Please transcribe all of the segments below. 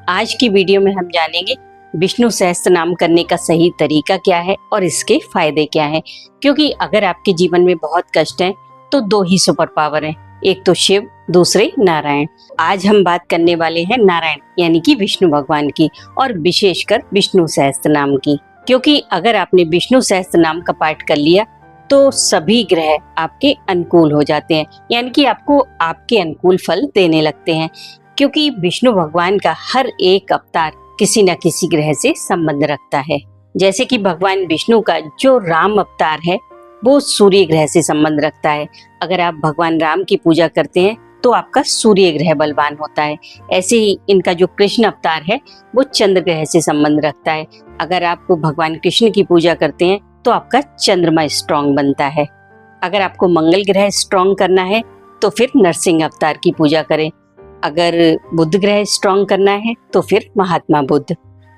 आज की वीडियो में हम जानेंगे विष्णु सहस्त्र नाम करने का सही तरीका क्या है और इसके फायदे क्या हैं। क्योंकि अगर आपके जीवन में बहुत कष्ट हैं तो दो ही सुपर पावर हैं, एक तो शिव, दूसरे नारायण। आज हम बात करने वाले हैं नारायण यानी कि विष्णु भगवान की और विशेषकर विष्णु सहस्त्र नाम की। क्योंकि अगर आपने विष्णु सहस्त्र नाम का पाठ कर लिया तो सभी ग्रह आपके अनुकूल हो जाते हैं, यानी कि आपको आपके अनुकूल फल देने लगते हैं। क्योंकि विष्णु भगवान का हर एक अवतार किसी न किसी ग्रह से संबंध रखता है। जैसे कि भगवान विष्णु का जो राम अवतार है वो सूर्य ग्रह से संबंध रखता है। अगर आप भगवान राम की पूजा करते हैं तो आपका सूर्य ग्रह बलवान होता है। ऐसे ही इनका जो कृष्ण अवतार है वो चंद्र ग्रह से संबंध रखता है। अगर आप भगवान कृष्ण की पूजा करते हैं तो आपका चंद्रमा स्ट्रांग बनता है। अगर आपको मंगल ग्रह स्ट्रांग करना है तो फिर नरसिंह अवतार की पूजा करें। अगर बुध ग्रह स्ट्रांग करना है तो फिर महात्मा बुद्ध।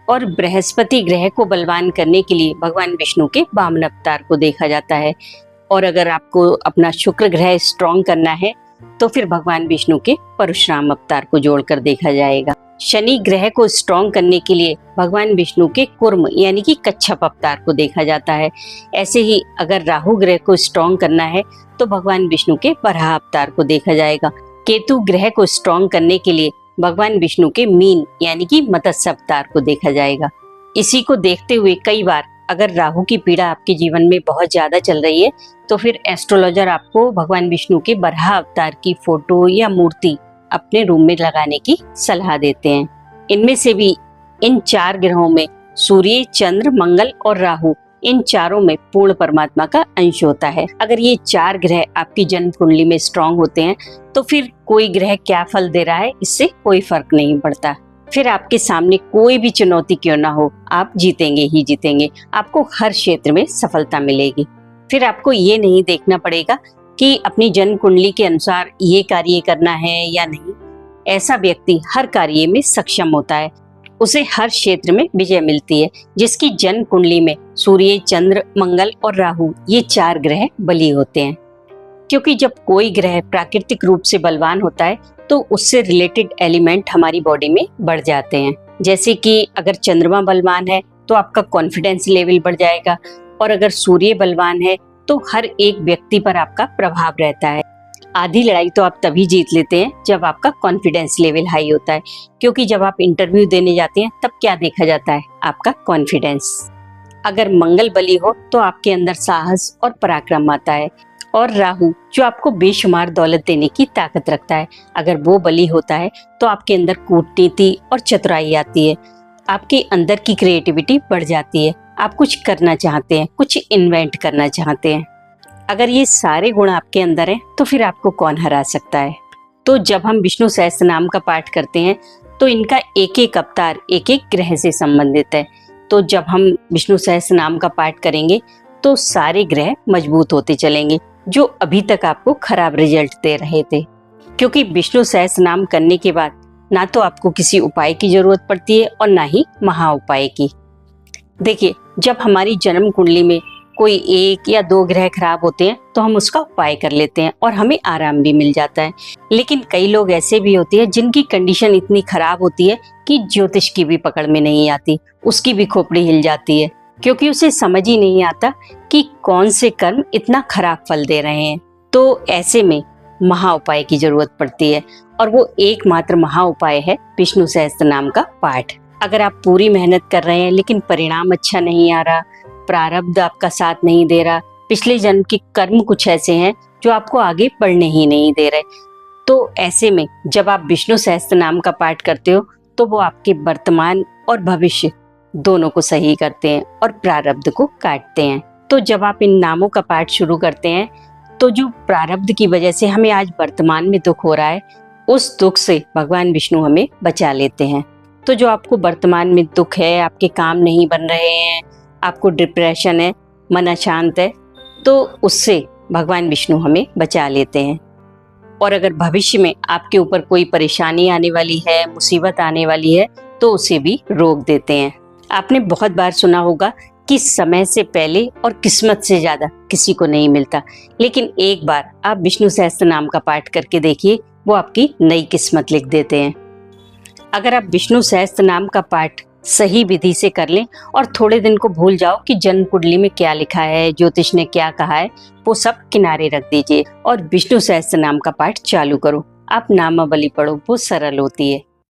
और बृहस्पति ग्रह को बलवान करने के लिए भगवान विष्णु के वामन अवतार को देखा जाता है। और अगर आपको अपना शुक्र ग्रह स्ट्रांग करना है तो फिर भगवान विष्णु के परशुराम अवतार को जोड़कर देखा जाएगा। शनि ग्रह को स्ट्रांग करने के लिए भगवान विष्णु के कुर्म यानी कि कच्छप अवतार को देखा जाता है। ऐसे ही अगर राहु ग्रह को स्ट्रांग करना है तो भगवान विष्णु के वराह अवतार को देखा जाएगा। केतु ग्रह को स्ट्रांग करने के लिए भगवान विष्णु के मीन यानी कि मत्स्य अवतार को देखा जाएगा। इसी को देखते हुए कई बार अगर राहु की पीड़ा आपके जीवन में बहुत ज्यादा चल रही है तो फिर एस्ट्रोलॉजर आपको भगवान विष्णु के वराह अवतार की फोटो या मूर्ति अपने रूम में लगाने की सलाह देते हैं। इनमें से भी इन चार ग्रहों में सूर्य, चंद्र, मंगल और राहु, इन चारों में पूर्ण परमात्मा का अंश होता है। अगर ये चार ग्रह आपकी जन्म कुंडली में स्ट्रांग होते हैं तो फिर कोई ग्रह क्या फल दे रहा है इससे कोई फर्क नहीं पड़ता। फिर आपके सामने कोई भी चुनौती क्यों ना हो, आप जीतेंगे ही जीतेंगे। आपको हर क्षेत्र में सफलता मिलेगी। फिर आपको ये नहीं देखना पड़ेगा कि अपनी जन्म कुंडली के अनुसार ये कार्य करना है या नहीं। ऐसा व्यक्ति हर कार्य में सक्षम होता है, उसे हर क्षेत्र में विजय मिलती है जिसकी जन्म कुंडली में सूर्य, चंद्र, मंगल और राहु ये चार ग्रह बली होते हैं। क्योंकि जब कोई ग्रह प्राकृतिक रूप से बलवान होता है तो उससे रिलेटेड एलिमेंट हमारी बॉडी में बढ़ जाते हैं। जैसे कि अगर चंद्रमा बलवान है तो आपका कॉन्फिडेंस लेवल बढ़ जाएगा, और अगर सूर्य बलवान है तो हर एक व्यक्ति पर आपका प्रभाव रहता है। आधी लड़ाई तो आप तभी जीत लेते हैं जब आपका कॉन्फिडेंस लेवल हाई होता है। क्योंकि जब आप इंटरव्यू देने जाते हैं तब क्या देखा जाता है? आपका कॉन्फिडेंस। अगर मंगल बली हो तो आपके अंदर साहस और पराक्रम आता है। और राहु जो आपको बेशुमार दौलत देने की ताकत रखता है, अगर वो बली होता है तो आपके अंदर कूटनीति और चतुराई आती है। आपके अंदर की क्रिएटिविटी बढ़ जाती है। आप कुछ करना चाहते हैं, कुछ इन्वेंट करना चाहते हैं। अगर ये सारे गुण आपके अंदर हैं तो फिर आपको कौन हरा सकता है? तो जब हम विष्णु सहस्त्र नाम का पाठ करते हैं तो इनका एक एक अवतार एक एक ग्रह से संबंधित है। तो जब हम विष्णु सहस्त्र नाम का पाठ करेंगे तो सारे ग्रह मजबूत होते चलेंगे जो अभी तक आपको खराब रिजल्ट दे रहे थे। क्योंकि विष्णु सहस्त्र नाम करने के बाद ना तो आपको किसी उपाय की जरूरत पड़ती है और ना ही महा उपाय की। देखिए, जब हमारी जन्म कुंडली में कोई एक या दो ग्रह खराब होते हैं तो हम उसका उपाय कर लेते हैं और हमें आराम भी मिल जाता है। लेकिन कई लोग ऐसे भी होते हैं जिनकी कंडीशन इतनी खराब होती है कि ज्योतिष की भी पकड़ में नहीं आती, उसकी भी खोपड़ी हिल जाती है। क्योंकि उसे समझ ही नहीं आता कि कौन से कर्म इतना खराब फल दे रहे हैं। तो ऐसे में महा उपाय की जरूरत पड़ती है, और वो एकमात्र महा उपाय है विष्णु सहस्त्र नाम का पाठ। अगर आप पूरी मेहनत कर रहे हैं लेकिन परिणाम अच्छा नहीं आ रहा, प्रारब्ध आपका साथ नहीं दे रहा, पिछले जन्म के कर्म कुछ ऐसे हैं जो आपको आगे बढ़ने ही नहीं दे रहे, तो ऐसे में जब आप विष्णु सहस्त्र नाम का पाठ करते हो तो वो आपके वर्तमान और भविष्य दोनों को सही करते हैं और प्रारब्ध को काटते हैं। तो जब आप इन नामों का पाठ शुरू करते हैं तो जो प्रारब्ध की वजह से हमें आज वर्तमान में दुख हो रहा है, उस दुख से भगवान विष्णु हमें बचा लेते हैं। तो जो आपको वर्तमान में दुख है, आपके काम नहीं बन रहे हैं, आपको डिप्रेशन है, मन अशांत है, तो उससे भगवान विष्णु हमें बचा लेते हैं। और अगर भविष्य में आपके ऊपर कोई परेशानी आने वाली है, मुसीबत आने वाली है, तो उसे भी रोक देते हैं। आपने बहुत बार सुना होगा कि समय से पहले और किस्मत से ज्यादा किसी को नहीं मिलता, लेकिन एक बार आप विष्णु सहस्त्र नाम का पाठ करके देखिए, वो आपकी नई किस्मत लिख देते हैं। अगर आप विष्णु सहस्त्र नाम का पाठ सही विधि से कर लें और थोड़े दिन को भूल जाओ कि जन्म कुंडली में क्या लिखा है, ज्योतिष ने क्या कहा है, वो सब किनारे रख दीजिए और विष्णु सहस्त्र नाम का पाठ चालू करो। आप नामावली पढ़ो, वो सरल होती है।